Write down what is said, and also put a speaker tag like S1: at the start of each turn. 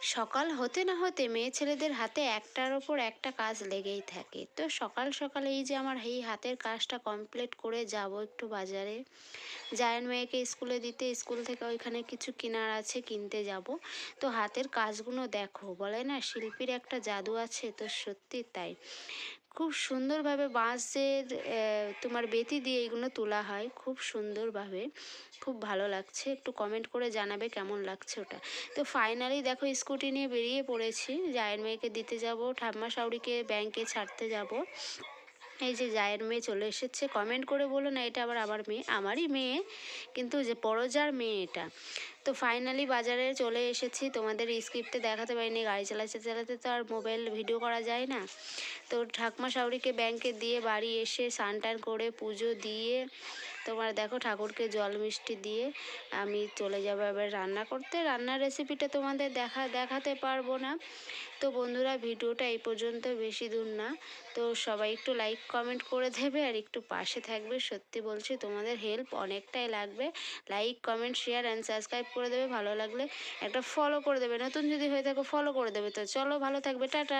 S1: সকাল হতে না হতে মেয়ে ছেলেদের হাতে একটার ওপর একটা কাজ লেগেই থাকে। তো সকাল সকাল এই যে আমার এই হাতের কাজটা কমপ্লিট করে যাব একটু বাজারে, জায়ের মেয়েকে স্কুলে দিতে, স্কুল থেকে ওইখানে কিছু কেনার আছে, কিনতে যাব। তো হাতের কাজগুলো দেখো, বলে না শিল্পীর একটা জাদু আছে, তো সত্যি তাই। খুব সুন্দরভাবে বাঁশের তোমার বেতি দিয়ে এগুলো তোলা হয় খুব সুন্দরভাবে। খুব ভালো লাগছে, একটু কমেন্ট করে জানাবে কেমন লাগছে ওটা। তো ফাইনালি দেখো স্কুটি নিয়ে বেরিয়ে পড়েছি, জায়ের মেয়েকে দিতে যাব, ঠাম্মা শাশুড়িকে ব্যাংকে ছাড়তে যাব। এই যে জায়ের মেয়ে চলে এসেছে, কমেন্ট করে বলো না এটা আবার আমার মেয়ে, আমারই মেয়ে, কিন্তু যে পরজার মেয়ে এটা। তো ফাইনালি বাজারে চলে এসেছি, তোমাদের স্ক্রিপ্টে দেখাতে পারিনি, গাড়ি চালাতে চালাতে তো আর মোবাইল ভিডিও করা যায় না। তো ঠাকুমা শাশুড়িকে ব্যাংকে দিয়ে বাড়ি এসে স্নান টান করে পুজো দিয়ে তোমার দেখো ঠাকুরকে জল মিষ্টি দিয়ে আমি চলে যাবো এবার রান্না করতে। রান্নার রেসিপিটা তোমাদের দেখাতে পারবো না। তো বন্ধুরা ভিডিওটা এই পর্যন্ত, বেশি দূর না। তো সবাই একটু লাইক কমেন্ট করে দেবে আর একটু পাশে থাকবে, সত্যি বলছি তোমাদের হেল্প অনেকটাই লাগবে। Like comment share and subscribe করে দেবে, ভালো লাগলে একটা ফলো করে দেবে, নতুন যদি হয়ে থাকো ফলো করে দেবে। তো চলো, ভালো থাকবে, টাটা।